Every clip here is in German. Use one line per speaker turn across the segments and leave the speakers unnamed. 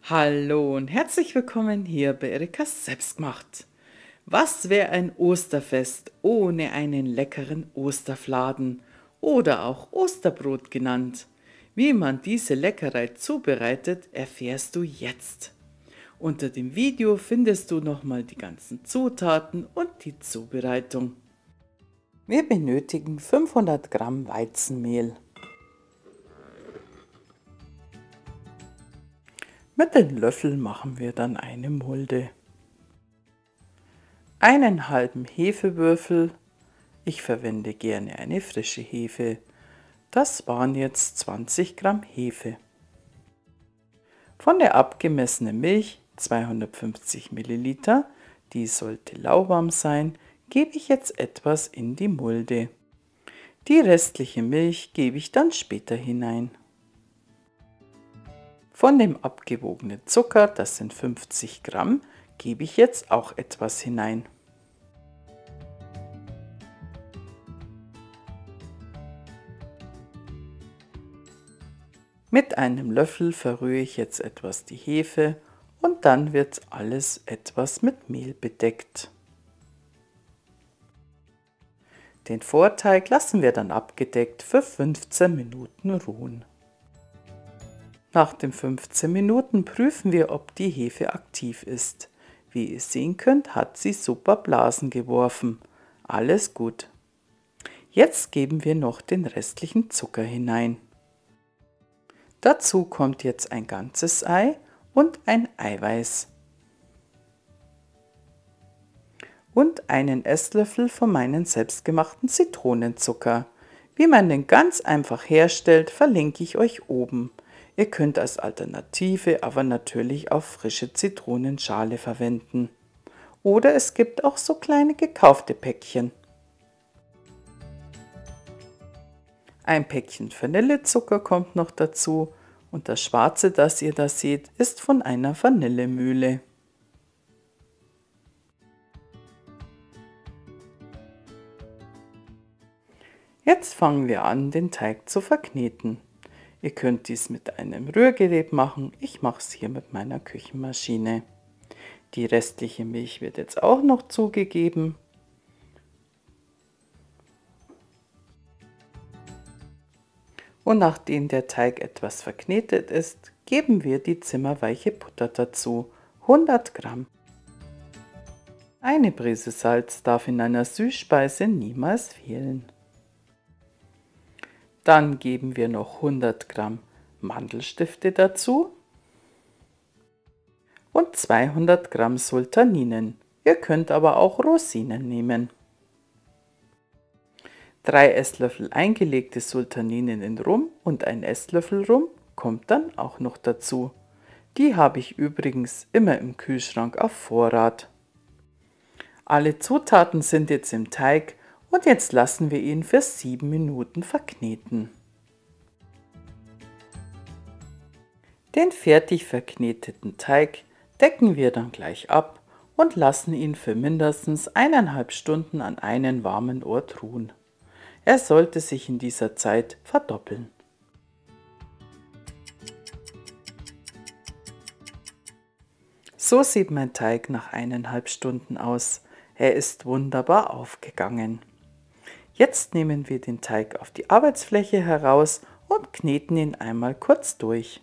Hallo und herzlich willkommen hier bei Erikas Selbstgemacht. Was wäre ein Osterfest ohne einen leckeren Osterfladen oder auch Osterbrot genannt? Wie man diese Leckerei zubereitet, erfährst du jetzt. Unter dem Video findest du nochmal die ganzen Zutaten und die Zubereitung. Wir benötigen 500 Gramm Weizenmehl. Mit den Löffeln machen wir dann eine Mulde. Einen halben Hefewürfel, ich verwende gerne eine frische Hefe, das waren jetzt 20 Gramm Hefe. Von der abgemessenen Milch, 250 Milliliter, die sollte lauwarm sein, gebe ich jetzt etwas in die Mulde. Die restliche Milch gebe ich dann später hinein. Von dem abgewogenen Zucker, das sind 50 Gramm, gebe ich jetzt auch etwas hinein. Mit einem Löffel verrühre ich jetzt etwas die Hefe und dann wird alles etwas mit Mehl bedeckt. Den Vorteig lassen wir dann abgedeckt für 15 Minuten ruhen. Nach den 15 Minuten prüfen wir, ob die Hefe aktiv ist. Wie ihr sehen könnt, hat sie super Blasen geworfen. Alles gut. Jetzt geben wir noch den restlichen Zucker hinein. Dazu kommt jetzt ein ganzes Ei und ein Eiweiß. Und einen Esslöffel von meinem selbstgemachten Zitronenzucker. Wie man den ganz einfach herstellt, verlinke ich euch oben. Ihr könnt als Alternative aber natürlich auch frische Zitronenschale verwenden. Oder es gibt auch so kleine gekaufte Päckchen. Ein Päckchen Vanillezucker kommt noch dazu und das Schwarze, das ihr da seht, ist von einer Vanillemühle. Jetzt fangen wir an, den Teig zu verkneten. Ihr könnt dies mit einem Rührgerät machen, ich mache es hier mit meiner Küchenmaschine. Die restliche Milch wird jetzt auch noch zugegeben. Und nachdem der Teig etwas verknetet ist, geben wir die zimmerweiche Butter dazu, 100 Gramm. Eine Prise Salz darf in einer Süßspeise niemals fehlen. Dann geben wir noch 100 Gramm Mandelstifte dazu und 200 Gramm Sultaninen. Ihr könnt aber auch Rosinen nehmen. 3 Esslöffel eingelegte Sultaninen in Rum und ein Esslöffel Rum kommt dann auch noch dazu. Die habe ich übrigens immer im Kühlschrank auf Vorrat. Alle Zutaten sind jetzt im Teig und jetzt lassen wir ihn für 7 Minuten verkneten. Den fertig verkneteten Teig decken wir dann gleich ab und lassen ihn für mindestens 1,5 Stunden an einem warmen Ort ruhen. Er sollte sich in dieser Zeit verdoppeln. So sieht mein Teig nach 1,5 Stunden aus. Er ist wunderbar aufgegangen. Jetzt nehmen wir den Teig auf die Arbeitsfläche heraus und kneten ihn einmal kurz durch.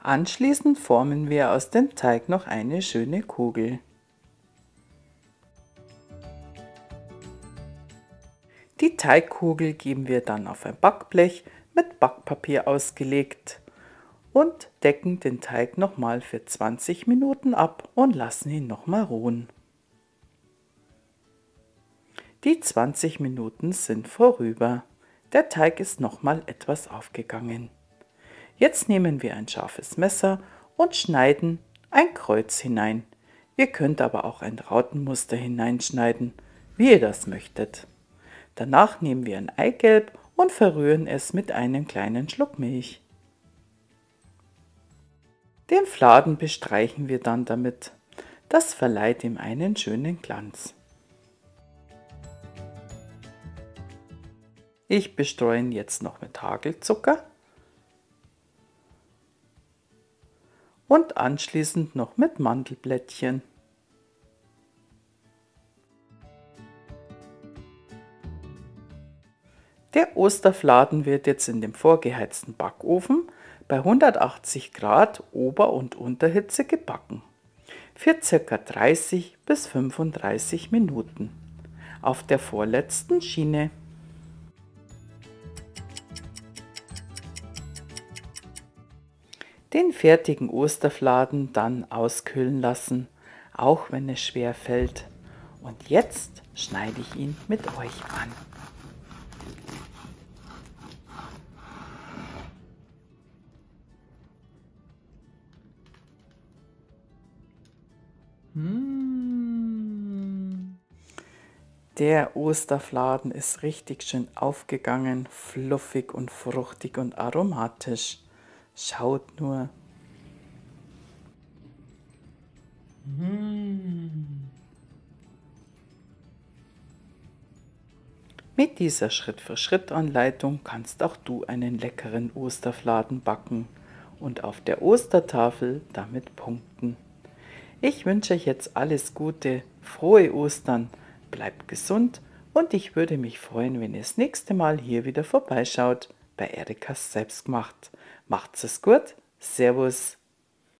Anschließend formen wir aus dem Teig noch eine schöne Kugel. Die Teigkugel geben wir dann auf ein Backblech mit Backpapier ausgelegt und decken den Teig nochmal für 20 Minuten ab und lassen ihn nochmal ruhen. Die 20 Minuten sind vorüber. Der Teig ist nochmal etwas aufgegangen. Jetzt nehmen wir ein scharfes Messer und schneiden ein Kreuz hinein. Ihr könnt aber auch ein Rautenmuster hineinschneiden, wie ihr das möchtet. Danach nehmen wir ein Eigelb und verrühren es mit einem kleinen Schluck Milch. Den Fladen bestreichen wir dann damit. Das verleiht ihm einen schönen Glanz. Ich bestreue ihn jetzt noch mit Hagelzucker und anschließend noch mit Mandelblättchen. Der Osterfladen wird jetzt in dem vorgeheizten Backofen bei 180 Grad Ober- und Unterhitze gebacken. Für ca. 30 bis 35 Minuten. Auf der vorletzten Schiene. Den fertigen Osterfladen dann auskühlen lassen, auch wenn es schwer fällt. Und jetzt schneide ich ihn mit euch an. Der Osterfladen ist richtig schön aufgegangen, fluffig und fruchtig und aromatisch. Schaut nur. Mit dieser Schritt-für-Schritt-Anleitung kannst auch du einen leckeren Osterfladen backen und auf der Ostertafel damit punkten. Ich wünsche euch jetzt alles Gute, frohe Ostern, bleibt gesund und ich würde mich freuen, wenn ihr das nächste Mal hier wieder vorbeischaut bei Erikas Selbstgemacht. Macht's es gut, Servus.